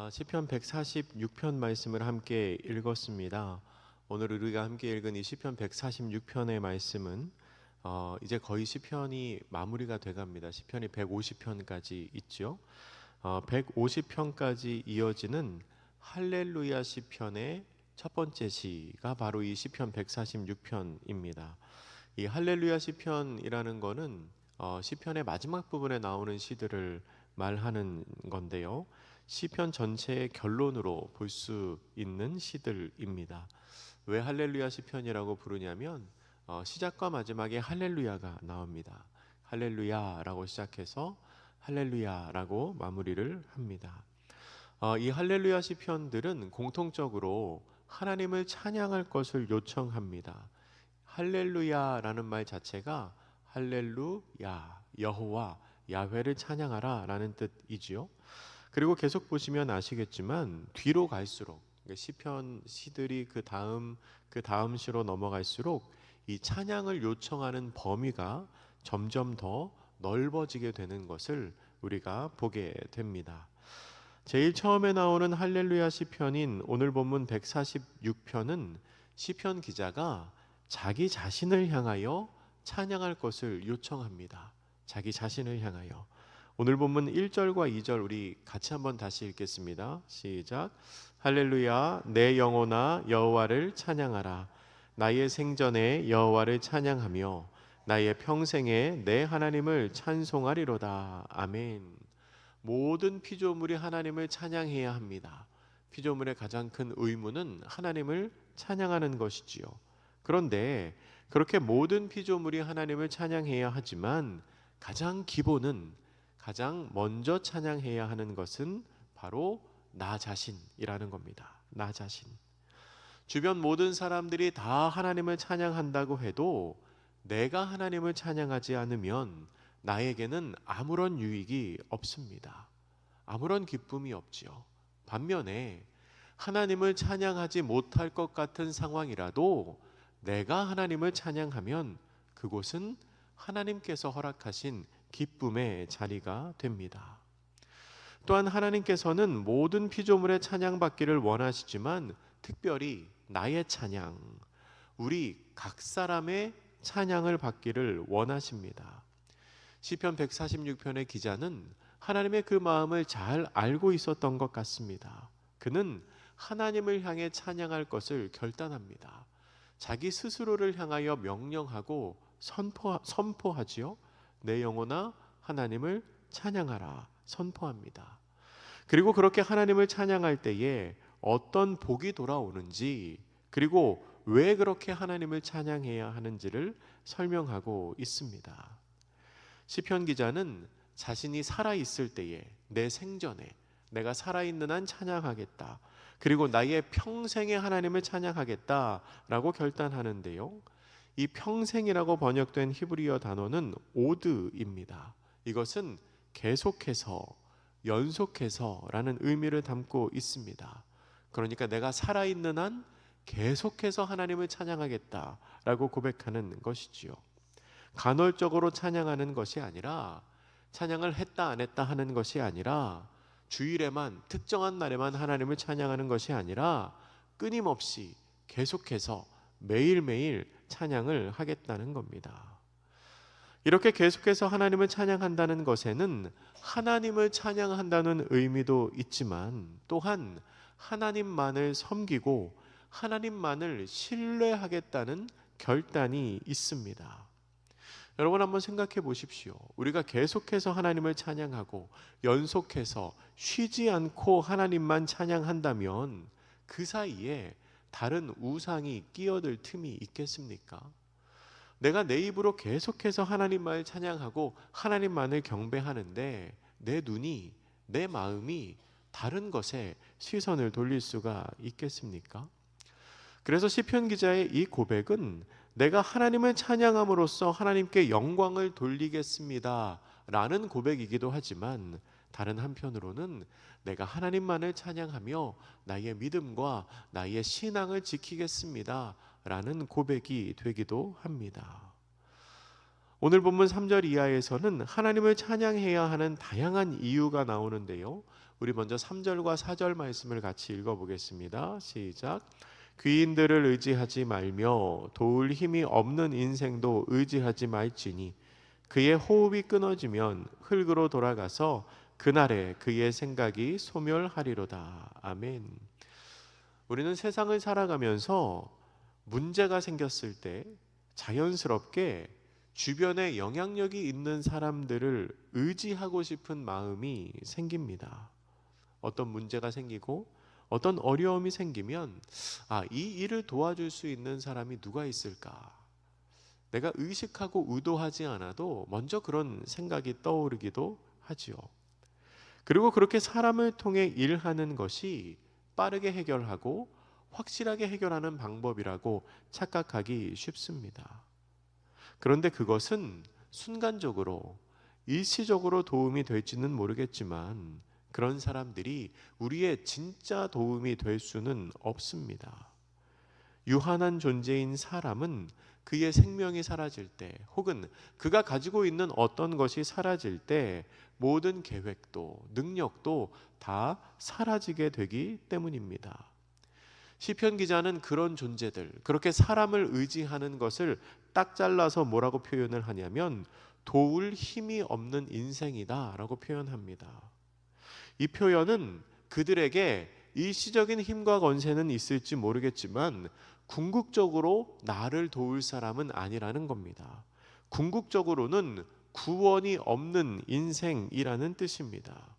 시편 146편 말씀을 함께 읽었습니다. 오늘 우리가 함께 읽은 이 시편 146편의 말씀은 이제 거의 시편이 마무리가 돼갑니다. 시편이 150편까지 있죠. 150편까지 이어지는 할렐루야 시편의 첫 번째 시가 바로 이 시편 146편입니다. 이 할렐루야 시편이라는 거는 시편의 마지막 부분에 나오는 시들을 말하는 건데요. 시편 전체의 결론으로 볼 수 있는 시들입니다. 왜 할렐루야 시편이라고 부르냐면 시작과 마지막에 할렐루야가 나옵니다. 할렐루야라고 시작해서 할렐루야라고 마무리를 합니다. 이 할렐루야 시편들은 공통적으로 하나님을 찬양할 것을 요청합니다. 할렐루야라는 말 자체가 할렐루야, 여호와, 야훼를 찬양하라 라는 뜻이지요. 그리고 계속 보시면 아시겠지만 뒤로 갈수록 시편 시들이 그 다음 시로 넘어갈수록 이 찬양을 요청하는 범위가 점점 더 넓어지게 되는 것을 우리가 보게 됩니다. 제일 처음에 나오는 할렐루야 시편인 오늘 본문 146편은 시편 기자가 자기 자신을 향하여 찬양할 것을 요청합니다. 자기 자신을 향하여. 오늘 본문 1절과 2절 우리 같이 한번 다시 읽겠습니다. 시작. 할렐루야 내 영혼아 여호와를 찬양하라. 나의 생전에 여호와를 찬양하며 나의 평생에 내 하나님을 찬송하리로다. 아멘. 모든 피조물이 하나님을 찬양해야 합니다. 피조물의 가장 큰 의무는 하나님을 찬양하는 것이지요. 그런데 그렇게 모든 피조물이 하나님을 찬양해야 하지만 가장 기본은 가장 먼저 찬양해야 하는 것은 바로 나 자신이라는 겁니다. 나 자신. 주변 모든 사람들이 다 하나님을 찬양한다고 해도 내가 하나님을 찬양하지 않으면 나에게는 아무런 유익이 없습니다. 아무런 기쁨이 없지요. 반면에 하나님을 찬양하지 못할 것 같은 상황이라도 내가 하나님을 찬양하면 그곳은 하나님께서 허락하신 기쁨의 자리가 됩니다. 또한 하나님께서는 모든 피조물의 찬양받기를 원하시지만 특별히 나의 찬양, 우리 각 사람의 찬양을 받기를 원하십니다. 시편 146편의 기자는 하나님의 그 마음을 잘 알고 있었던 것 같습니다. 그는 하나님을 향해 찬양할 것을 결단합니다. 자기 스스로를 향하여 명령하고 선포하지요. 내 영혼아 하나님을 찬양하라 선포합니다. 그리고 그렇게 하나님을 찬양할 때에 어떤 복이 돌아오는지, 그리고 왜 그렇게 하나님을 찬양해야 하는지를 설명하고 있습니다. 시편 기자는 자신이 살아있을 때에, 내 생전에 내가 살아있는 한 찬양하겠다, 그리고 나의 평생에 하나님을 찬양하겠다라고 결단하는데요, 이 평생이라고 번역된 히브리어 단어는 오드입니다. 이것은 계속해서, 연속해서라는 의미를 담고 있습니다. 그러니까 내가 살아있는 한 계속해서 하나님을 찬양하겠다라고 고백하는 것이지요. 간헐적으로 찬양하는 것이 아니라, 찬양을 했다 안 했다 하는 것이 아니라, 주일에만, 특정한 날에만 하나님을 찬양하는 것이 아니라 끊임없이 계속해서 매일매일 찬양을 하겠다는 겁니다. 이렇게 계속해서 하나님을 찬양한다는 것에는 하나님을 찬양한다는 의미도 있지만 또한 하나님만을 섬기고 하나님만을 신뢰하겠다는 결단이 있습니다. 여러분 한번 생각해 보십시오. 우리가 계속해서 하나님을 찬양하고 연속해서 쉬지 않고 하나님만 찬양한다면 그 사이에 다른 우상이 끼어들 틈이 있겠습니까? 내가 내 입으로 계속해서 하나님만을 찬양하고 하나님만을 경배하는데 내 눈이, 내 마음이 다른 것에 시선을 돌릴 수가 있겠습니까? 그래서 시편 기자의 이 고백은 내가 하나님을 찬양함으로써 하나님께 영광을 돌리겠습니다 라는 고백이기도 하지만, 다른 한편으로는 내가 하나님만을 찬양하며 나의 믿음과 나의 신앙을 지키겠습니다 라는 고백이 되기도 합니다. 오늘 본문 3절 이하에서는 하나님을 찬양해야 하는 다양한 이유가 나오는데요, 우리 먼저 3절과 4절 말씀을 같이 읽어보겠습니다. 시작. 귀인들을 의지하지 말며 도울 힘이 없는 인생도 의지하지 말지니 그의 호흡이 끊어지면 흙으로 돌아가서 그날에 그의 생각이 소멸하리로다. 아멘. 우리는 세상을 살아가면서 문제가 생겼을 때 자연스럽게 주변에 영향력이 있는 사람들을 의지하고 싶은 마음이 생깁니다. 어떤 문제가 생기고 어떤 어려움이 생기면 이 일을 도와줄 수 있는 사람이 누가 있을까? 내가 의식하고 의도하지 않아도 먼저 그런 생각이 떠오르기도 하지요. 그리고 그렇게 사람을 통해 일하는 것이 빠르게 해결하고 확실하게 해결하는 방법이라고 착각하기 쉽습니다. 그런데 그것은 순간적으로 일시적으로 도움이 될지는 모르겠지만 그런 사람들이 우리의 진짜 도움이 될 수는 없습니다. 유한한 존재인 사람은 그의 생명이 사라질 때 혹은 그가 가지고 있는 어떤 것이 사라질 때 모든 계획도 능력도 다 사라지게 되기 때문입니다. 시편 기자는 그런 존재들, 그렇게 사람을 의지하는 것을 딱 잘라서 뭐라고 표현을 하냐면 도울 힘이 없는 인생이다 라고 표현합니다. 이 표현은 그들에게 일시적인 힘과 권세는 있을지 모르겠지만 궁극적으로 나를 도울 사람은 아니라는 겁니다. 궁극적으로는 구원이 없는 인생이라는 뜻입니다.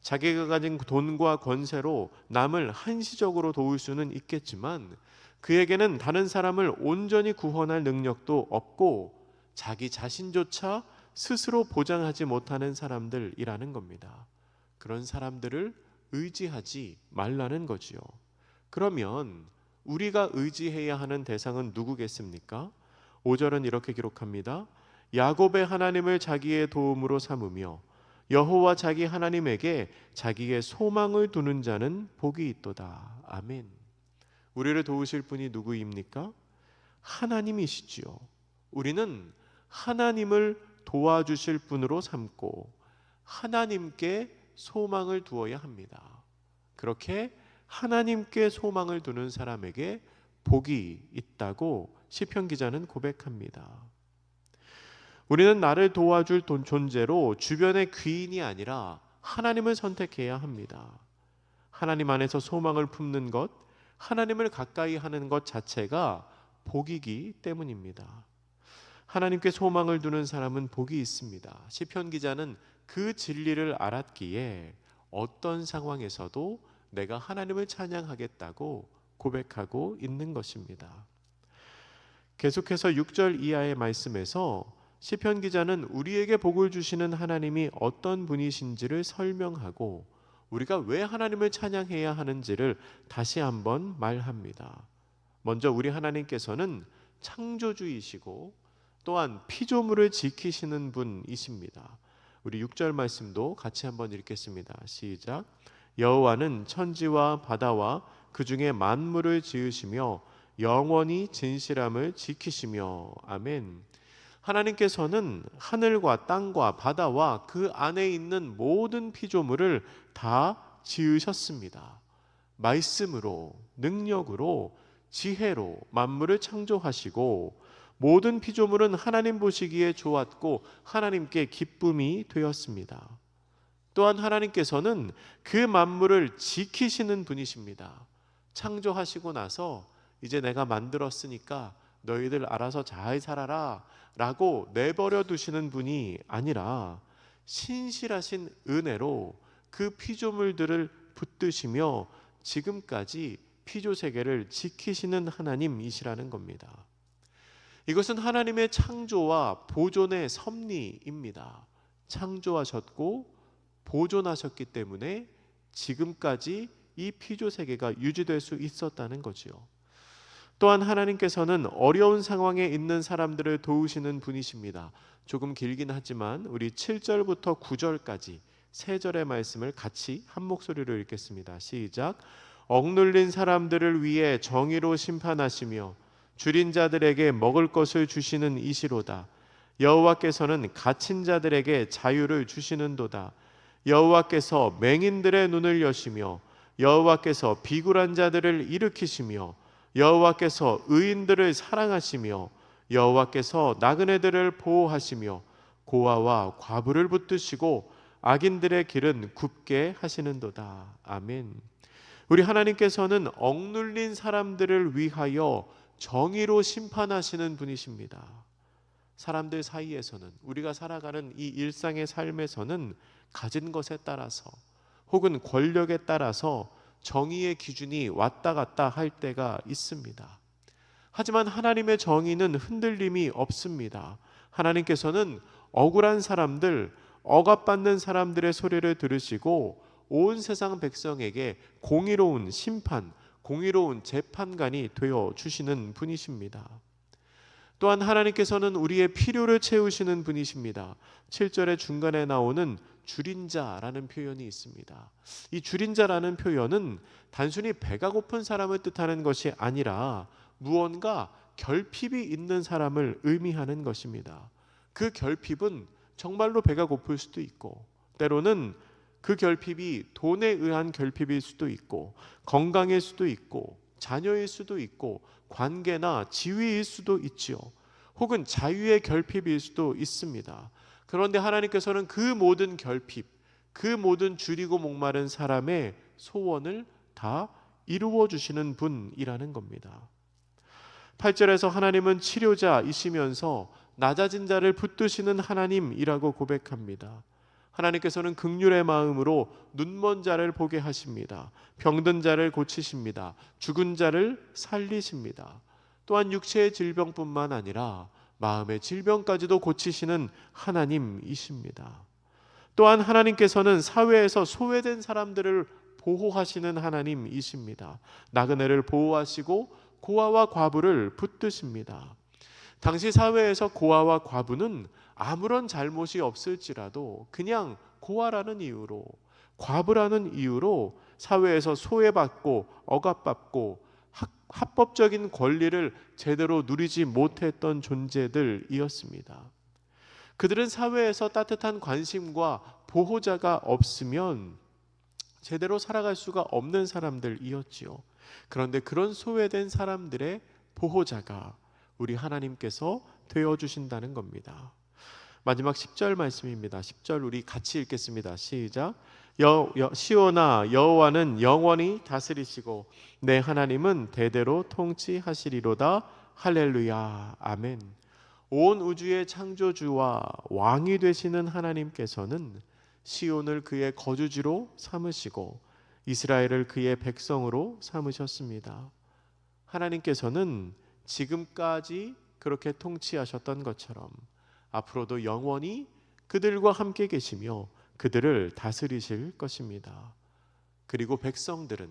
자기가 가진 돈과 권세로 남을 한시적으로 도울 수는 있겠지만 그에게는 다른 사람을 온전히 구원할 능력도 없고 자기 자신조차 스스로 보장하지 못하는 사람들이라는 겁니다. 그런 사람들을 의지하지 말라는 거지요. 그러면 우리가 의지해야 하는 대상은 누구겠습니까? 5절은 이렇게 기록합니다. 야곱의 하나님을 자기의 도움으로 삼으며 여호와 자기 하나님에게 자기의 소망을 두는 자는 복이 있도다. 아멘. 우리를 도우실 분이 누구입니까? 하나님이시지요. 우리는 하나님을 도와주실 분으로 삼고 하나님께 소망을 두어야 합니다. 그렇게 하나님께 소망을 두는 사람에게 복이 있다고 시편 기자는 고백합니다. 우리는 나를 도와줄 존재로 주변의 귀인이 아니라 하나님을 선택해야 합니다. 하나님 안에서 소망을 품는 것, 하나님을 가까이 하는 것 자체가 복이기 때문입니다. 하나님께 소망을 두는 사람은 복이 있습니다. 시편 기자는 그 진리를 알았기에 어떤 상황에서도 내가 하나님을 찬양하겠다고 고백하고 있는 것입니다. 계속해서 6절 이하의 말씀에서 시편 기자는 우리에게 복을 주시는 하나님이 어떤 분이신지를 설명하고 우리가 왜 하나님을 찬양해야 하는지를 다시 한번 말합니다. 먼저 우리 하나님께서는 창조주이시고 또한 피조물을 지키시는 분이십니다. 우리 6절 말씀도 같이 한번 읽겠습니다. 시작. 여호와는 천지와 바다와 그 중에 만물을 지으시며 영원히 진실함을 지키시며. 아멘. 하나님께서는 하늘과 땅과 바다와 그 안에 있는 모든 피조물을 다 지으셨습니다. 말씀으로, 능력으로, 지혜로 만물을 창조하시고 모든 피조물은 하나님 보시기에 좋았고 하나님께 기쁨이 되었습니다. 또한 하나님께서는 그 만물을 지키시는 분이십니다. 창조하시고 나서 이제 내가 만들었으니까 너희들 알아서 잘 살아라 라고 내버려 두시는 분이 아니라 신실하신 은혜로 그 피조물들을 붙드시며 지금까지 피조세계를 지키시는 하나님이시라는 겁니다. 이것은 하나님의 창조와 보존의 섭리입니다. 창조하셨고 보존하셨기 때문에 지금까지 이 피조세계가 유지될 수 있었다는 거지요. 또한 하나님께서는 어려운 상황에 있는 사람들을 도우시는 분이십니다. 조금 길긴 하지만 우리 7절부터 9절까지 세 절의 말씀을 같이 한 목소리로 읽겠습니다. 시작. 억눌린 사람들을 위해 정의로 심판하시며 줄인 자들에게 먹을 것을 주시는 이시로다. 여호와께서는 갇힌 자들에게 자유를 주시는도다. 여호와께서 맹인들의 눈을 여시며 여호와께서 비굴한 자들을 일으키시며 여호와께서 의인들을 사랑하시며 여호와께서 나그네들을 보호하시며 고아와 과부를 붙드시고 악인들의 길은 굽게 하시는도다. 아멘. 우리 하나님께서는 억눌린 사람들을 위하여 정의로 심판하시는 분이십니다. 사람들 사이에서는, 우리가 살아가는 이 일상의 삶에서는 가진 것에 따라서 혹은 권력에 따라서 정의의 기준이 왔다 갔다 할 때가 있습니다. 하지만 하나님의 정의는 흔들림이 없습니다. 하나님께서는 억울한 사람들, 억압받는 사람들의 소리를 들으시고 온 세상 백성에게 공의로운 심판, 공의로운 재판관이 되어 주시는 분이십니다. 또한 하나님께서는 우리의 필요를 채우시는 분이십니다. 7절의 중간에 나오는 줄인 자라는 표현이 있습니다. 이 줄인 자라는 표현은 단순히 배가 고픈 사람을 뜻하는 것이 아니라 무언가 결핍이 있는 사람을 의미하는 것입니다. 그 결핍은 정말로 배가 고플 수도 있고, 때로는 그 결핍이 돈에 의한 결핍일 수도 있고, 건강일 수도 있고, 자녀일 수도 있고, 관계나 지위일 수도 있지요. 혹은 자유의 결핍일 수도 있습니다. 그런데 하나님께서는 그 모든 결핍, 그 모든 줄이고 목마른 사람의 소원을 다 이루어 주시는 분이라는 겁니다. 8절에서 하나님은 치료자이시면서 낮아진 자를 붙드시는 하나님이라고 고백합니다. 하나님께서는 긍휼의 마음으로 눈먼 자를 보게 하십니다. 병든 자를 고치십니다. 죽은 자를 살리십니다. 또한 육체의 질병뿐만 아니라 마음의 질병까지도 고치시는 하나님이십니다. 또한 하나님께서는 사회에서 소외된 사람들을 보호하시는 하나님이십니다. 나그네를 보호하시고 고아와 과부를 붙드십니다. 당시 사회에서 고아와 과부는 아무런 잘못이 없을지라도 그냥 고아라는 이유로, 과부라는 이유로 사회에서 소외받고 억압받고 합법적인 권리를 제대로 누리지 못했던 존재들이었습니다. 그들은 사회에서 따뜻한 관심과 보호자가 없으면 제대로 살아갈 수가 없는 사람들이었지요. 그런데 그런 소외된 사람들의 보호자가 우리 하나님께서 되어주신다는 겁니다. 마지막 10절 말씀입니다. 10절 우리 같이 읽겠습니다. 시작. 시온아, 여호와는 영원히 다스리시고 내 하나님은 대대로 통치하시리로다. 할렐루야. 아멘. 온 우주의 창조주와 왕이 되시는 하나님께서는 시온을 그의 거주지로 삼으시고 이스라엘을 그의 백성으로 삼으셨습니다. 하나님께서는 지금까지 그렇게 통치하셨던 것처럼 앞으로도 영원히 그들과 함께 계시며 그들을 다스리실 것입니다. 그리고 백성들은,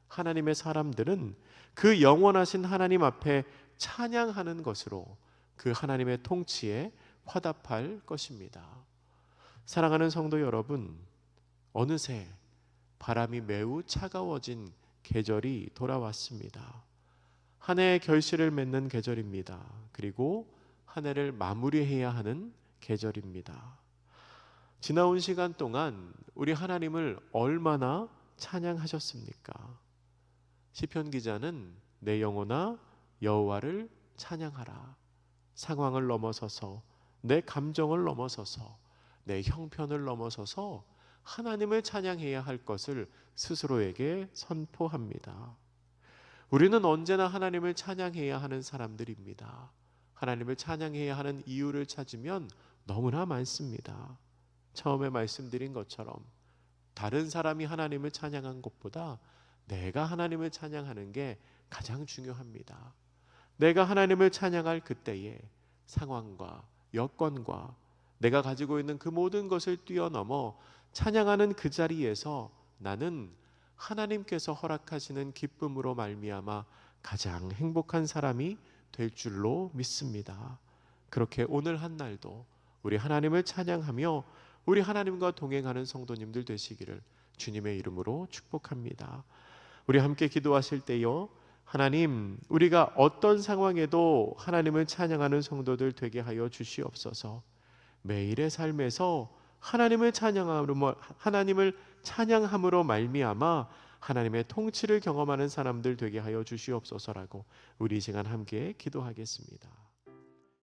하나님의 사람들은 그 영원하신 하나님 앞에 찬양하는 것으로 그 하나님의 통치에 화답할 것입니다. 사랑하는 성도 여러분, 어느새 바람이 매우 차가워진 계절이 돌아왔습니다. 한 해의 결실을 맺는 계절입니다. 그리고 한 해를 마무리해야 하는 계절입니다. 지나온 시간 동안 우리 하나님을 얼마나 찬양하셨습니까? 시편 기자는 내 영혼아 여호와를 찬양하라. 상황을 넘어서서, 내 감정을 넘어서서, 내 형편을 넘어서서 하나님을 찬양해야 할 것을 스스로에게 선포합니다. 우리는 언제나 하나님을 찬양해야 하는 사람들입니다. 하나님을 찬양해야 하는 이유를 찾으면 너무나 많습니다. 처음에 말씀드린 것처럼 다른 사람이 하나님을 찬양한 것보다 내가 하나님을 찬양하는 게 가장 중요합니다. 내가 하나님을 찬양할 그때에 상황과 여건과 내가 가지고 있는 그 모든 것을 뛰어넘어 찬양하는 그 자리에서 나는 하나님께서 허락하시는 기쁨으로 말미암아 가장 행복한 사람이 될 줄로 믿습니다. 그렇게 오늘 한 날도 우리 하나님을 찬양하며 우리 하나님과 동행하는 성도님들 되시기를 주님의 이름으로 축복합니다. 우리 함께 기도하실 때요, 하나님, 우리가 어떤 상황에도 하나님을 찬양하는 성도들 되게 하여 주시옵소서. 매일의 삶에서 하나님을 찬양함으로 말미암아 하나님의 통치를 경험하는 사람들 되게 하여 주시옵소서라고 우리 이 시간 함께 기도하겠습니다.